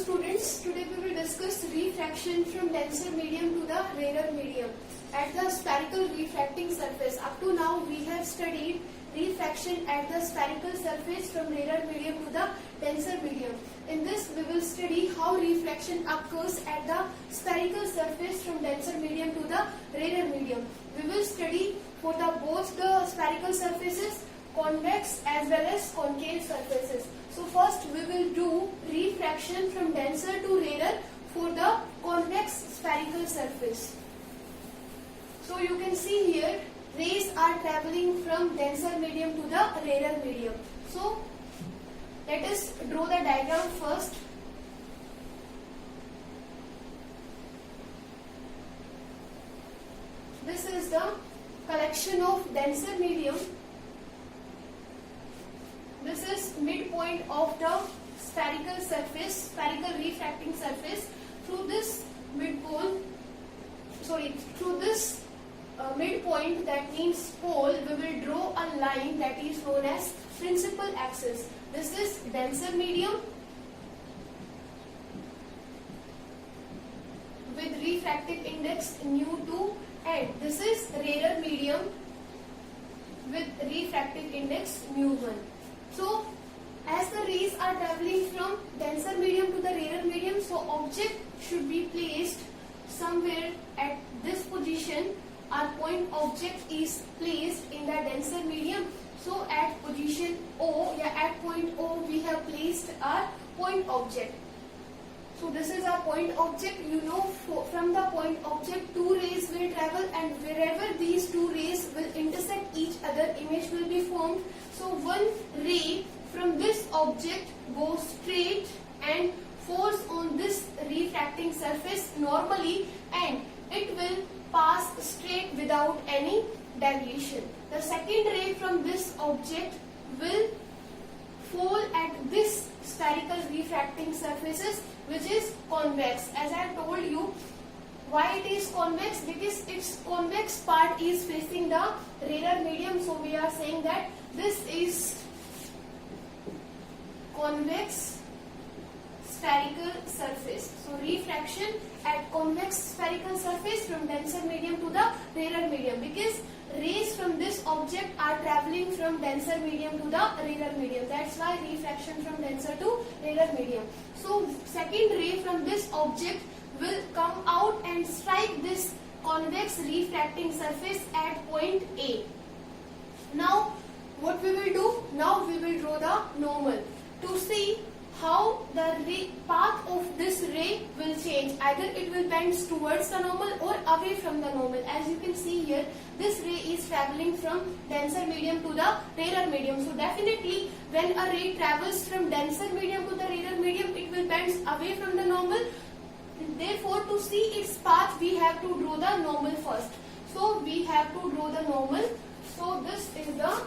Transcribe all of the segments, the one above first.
students, today we will discuss refraction from denser medium to the rarer medium at the spherical refracting surface. Up to now we have studied refraction at the spherical surface from rarer medium to the denser medium. In this we will study how refraction occurs at the spherical surface from denser medium to the rarer medium. We will study for both the spherical surfaces, convex as well as concave surfaces. So first we will do refraction from denser to rarer for the convex spherical surface. So you can see here rays are traveling from denser medium to the rarer medium. So let us draw the diagram first. This is the collection of denser medium. This is midpoint of the spherical surface, spherical refracting surface. Through this midpoint, that means pole, we will draw a line that is known as principal axis. This is denser medium with refractive index nu2, and this is rarer medium with refractive index mu1. So, as the rays are traveling from denser medium to the rarer medium, so object should be placed somewhere at this position. Our point object is placed in the denser medium. So, at position O, at point O, we have placed our point object. So, this is our point object. You know, from the point object, two rays will travel, and wherever these two rays will intersect each other, image will be formed. So, one ray from this object goes straight and falls on this refracting surface normally, and it will pass straight without any deviation. The second ray from this object will fall at this spherical refracting surfaces, which is convex. As I told you, why it is convex? Because its convex part is facing the rarer medium. So we are saying that this is convex spherical surface. So refraction at convex spherical surface from denser medium to the rarer medium, because rays from this object are traveling from denser medium to the rarer medium. That's why refraction from denser to rarer medium. So second ray from this object will come out and strike this convex refracting surface at point A. Now what we will do? Now we will draw the normal to see how the path of this ray will change. Either it will bend towards the normal or away from the normal. As you can see here, this ray is traveling from denser medium to the rarer medium. So definitely when a ray travels from denser medium to the rarer medium, it will bend away from the normal. Therefore, to see its path, we have to draw the normal first. So we have to draw the normal. So this is the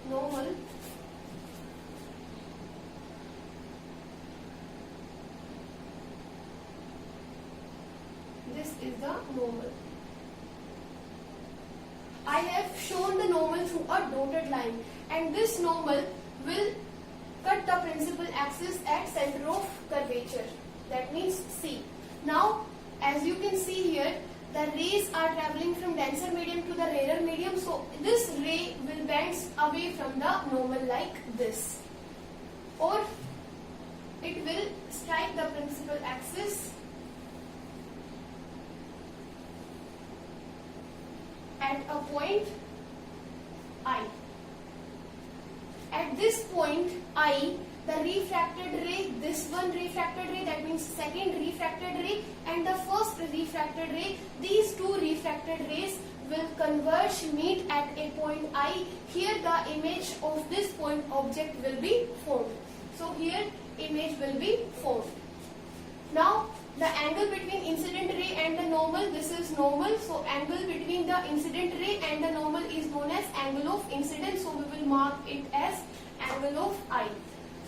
normal. This is the normal. I have shown the normal through a dotted line, and this normal will cut the principal axis at center of curvature, that means C. Now as you can see here, the rays are traveling from denser medium to the rarer medium, so this ray will bend away from the normal like this, or it will strike the principal axis at a point I. At this point I, the refracted ray, this one refracted ray, that means second refracted ray, and the first refracted ray, these two refracted rays will converge, meet at a point I. Here the image of this point object will be formed. So here image will be formed. Now the angle between incident ray and the normal, this is normal. So angle between the incident ray and the normal is known as angle of incidence. So we will mark it as angle of I.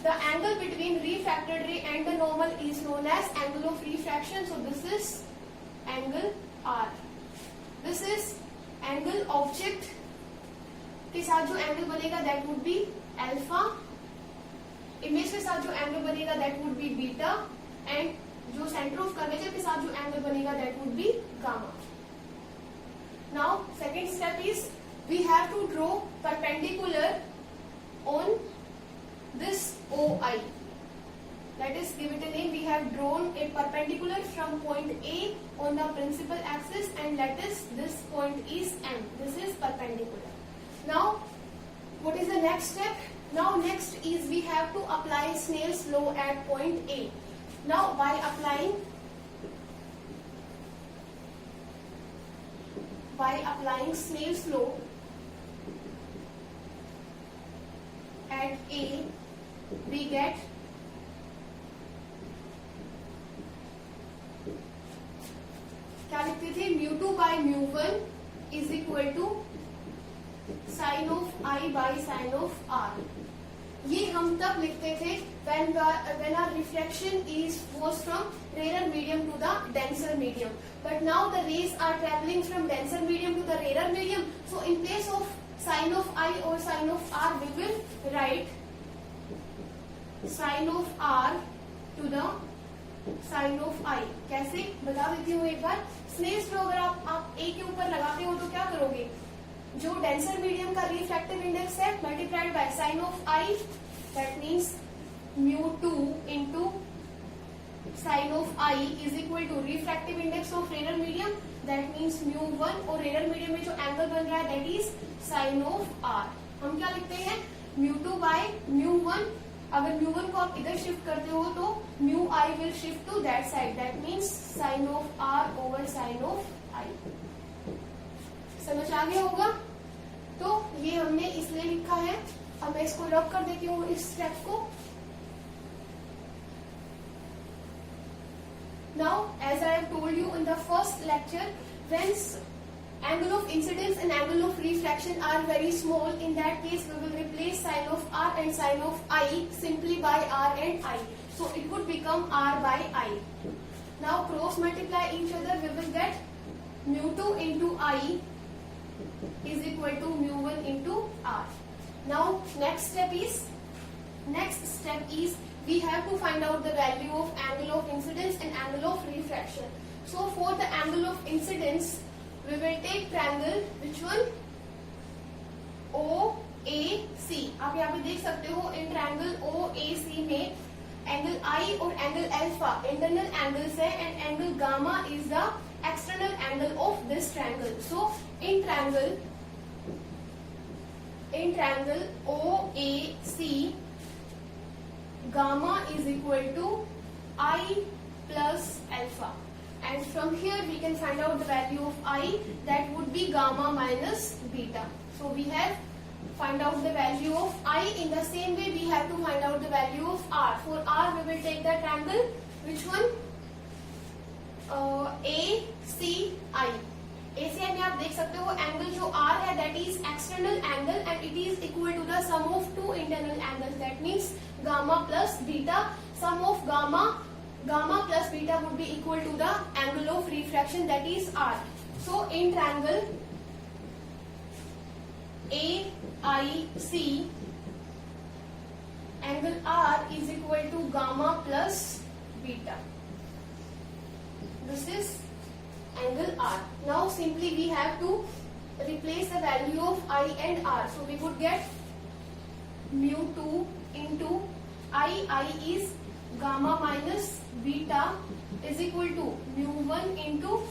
The angle between refracted ray and the normal is known as angle of refraction. So this is angle R. This is angle object के साथ जो angle बनेगा that would be alpha, image के साथ जो angle बनेगा that would be beta, and जो centre of curvature के साथ जो एंगल बनेगा that would be gamma. Now second step is we have to draw perpendicular on this OI. That is, give it a name. We have drawn a perpendicular from point A on the principal axis, and let us this point is M. This is perpendicular. Now, what is the next step? Now, next is we have to apply Snell's law at point A. Now, by applying Snell's law at A, we get क्या लिखते थे, μ2 by μ1 is equal to sin of I by sin of R. ये हम तब लिखते थे when our reflection was from rarer medium to the denser medium. But now the rays are traveling from denser medium to the rarer medium. So in place of sin of I or sin of R, we will write sin of R to the sin of I. कैसे बता देती हूँ एक बार. Snell's law अगर आप A के ऊपर लगाते हो तो क्या करोगे, जो डेंसर मीडियम का रिफ्रैक्टिव इंडेक्स है multiplied by sine of I, that means μ2 into sin of I is equal to refractive index of rarer medium, that means μ1, और rarer medium में जो एंगल बन रहा है that is sin of R. हम क्या लिखते हैं, μ2 by μ1. अगर μ1 को आप इधर शिफ्ट करते हो तो μI will shift to that side, that means sin of R over sin of I. समझ आ गया होगा. तो ये हमने इसलिए लिखा है. अब मैं इसको रब कर देती हूँ इस स्टेप को. Now, as I have told you in the first lecture, when angle of incidence and angle of refraction are very small, in that case we will replace sin of R and sin of I simply by R and I. So it would become R by I. Now cross multiply each other, we will get μ2 into I is equal to μ1 into R. Now next step is we have to find out the value of angle of incidence and angle of refraction. So for the angle of incidence, we will take triangle, which one? OAC. आप यहाँ पे देख सकते हो इन triangle OAC में angle I और angle alpha internal angles है, and angle gamma is the external angle of this triangle. So in triangle OAC, gamma is equal to I plus alpha, and from here we can find out the value of I, that would be gamma minus beta. So we have find out the value of I. In the same way we have to find out the value of R. For R we will take the triangle, which one? ACI. ACI में आप देख सकते हो angle जो R है that is external angle and it is equal to the sum of two internal angles, that means gamma plus beta. Sum of gamma plus beta would be equal to the angle of refraction, that is R. So in triangle AIC, angle R is equal to gamma plus beta. This is angle R. Now simply we have to replace the value of I and R. So we would get μ2 into I is gamma minus beta is equal to μ1 into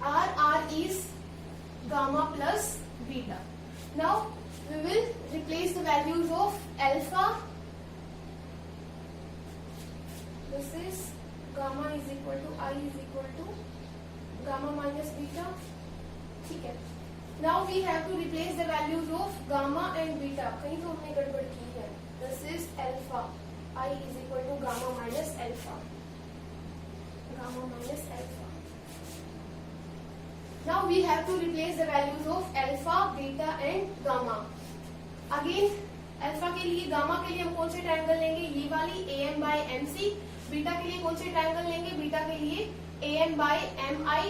R is gamma plus beta. Now we will replace the values of alpha. This is gamma is equal to I is equal to gamma minus beta. ठीक है. Now we have to replace the values of gamma and beta. कहीं तो हमने गड़बड़ की है. This is alpha. I is equal to gamma minus alpha. Gamma minus alpha. Now we have to replace the values of alpha, beta and gamma. Again, alpha के लिए, gamma के लिए हम कौन से ट्रायंगल लेंगे? ये वाली AM by MC. बीटा के लिए कौन से ट्रायंगल लेंगे? बीटा के लिए AM by MI,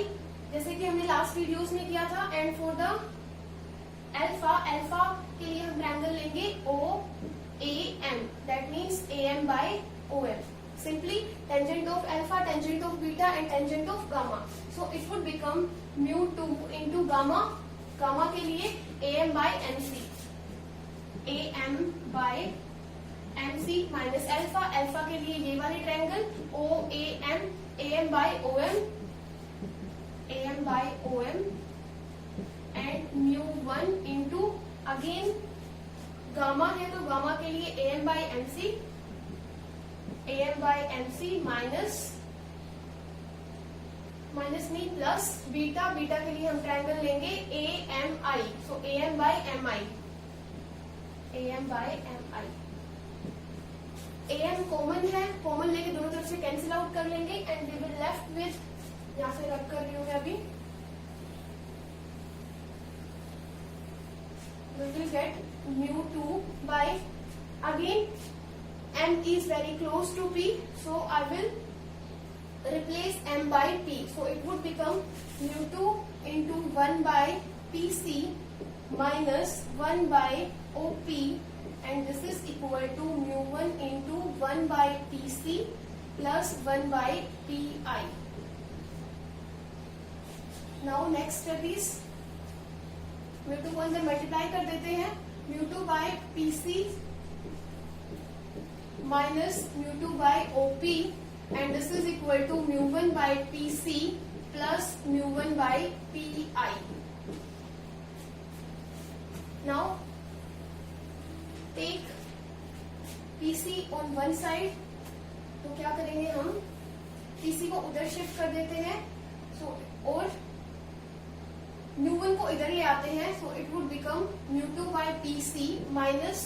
जैसे कि हमने लास्ट वीडियोस में किया था. एंड फॉर द अल्फा के लिए हम ट्रायंगल लेंगे AM, that means AM by OM. Simply tangent of alpha, tangent of beta and tangent of gamma. So it would become mu2 into gamma. Gamma के लिए AM by MC. AM by MC minus alpha. Alpha के लिए ये वाली triangle OAM. AM by OM. AM by OM and mu1 into again gamma है तो gamma के लिए AM by MC. AM by MC minus नहीं प्लस बीटा. बीटा के लिए हम ट्रायंगल लेंगे AMI. So AM by MI. AM by MI. AM common है, कॉमन लेके दोनों तरफ से कैंसिल आउट कर लेंगे and we will left with, यहां से रब कर रही हूँ मैं अभी, we will get mu2 by, again m is very close to p, so I will replace m by p. So it would become mu2 into 1 by pc minus 1 by op, and this is equal to mu1 into 1 by pc plus 1 by pi. Now next step is mu2 को अंदर multiply कर देते हैं. mu2 by pc minus mu2 by op, and this is equal to mu1 by pc plus mu1 by pi. Now take pc on one side. तो क्या करेंगे हम, pc को उधर शिफ्ट कर देते हैं. सो और mu1 को इधर ले आते हैं. सो it would become mu2 by pc minus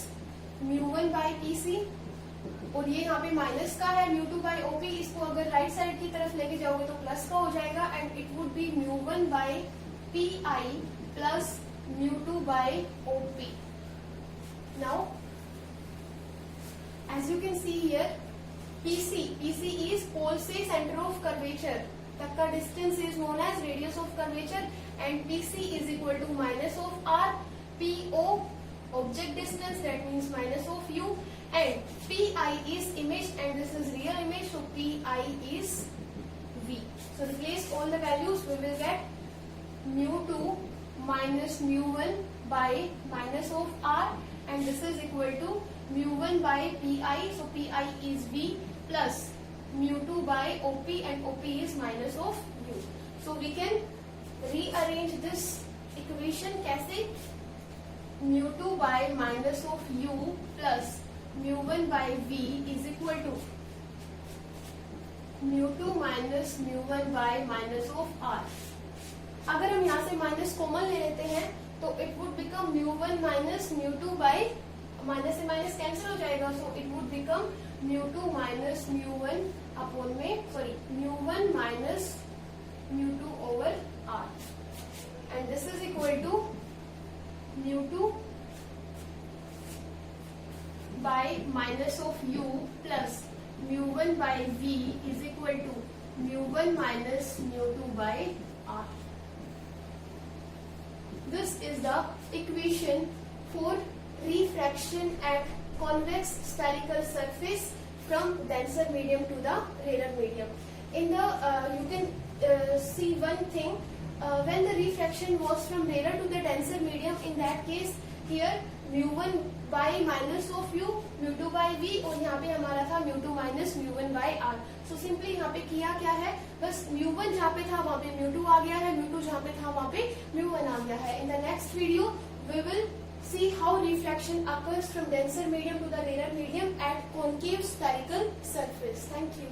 mu1 by pc, और ये यहाँ पे माइनस का है mu2 by op. इसको अगर राइट साइड की तरफ लेके जाओगे तो प्लस का हो जाएगा, and it would be mu1 by pi plus mu2 by op. Now as you can see here, PC is pole से center of curvature तक का distance is known as radius of curvature, and PC is equal to minus of r. PO object distance, that means minus of u, and PI is image and this is real image, so PI is V. So replace all the values, we will get mu2 minus mu1 by minus of r, and this is equal to mu1 by pi, so pi is v, plus mu2 by op, and op is minus of u. So we can rearrange this equation कैसे, mu2 by minus of u plus mu1 by v is equal to mu2 minus mu1 by minus of r. अगर हम यहाँ से minus common ले लेते हैं तो it would become mu1 minus mu2 by, minus से माइनस कैंसिल हो जाएगा, so it would become mu2 minus mu1 upon में, sorry mu1 minus mu2 over r, and this is equal to mu2 by minus of u plus mu1 by v is equal to mu1 minus mu2 by r. This is the equation for refraction at convex spherical surface from denser medium to the rarer medium. In the you can see one thing, when the refraction was from rarer to the denser medium, in that case here mu1 by minus of u, mu2 by v, और यहाँ पे हमारा था mu2 minus mu1 by r. So simply यहाँ पे किया क्या है, बस mu1 जहाँ पे था वहाँ पे mu2 आ गया है, mu2 जहाँ पे था वहाँ पे mu1 आ गया है. In the next video we will see how refraction occurs from denser medium to the rarer medium at concave spherical surface. Thank you.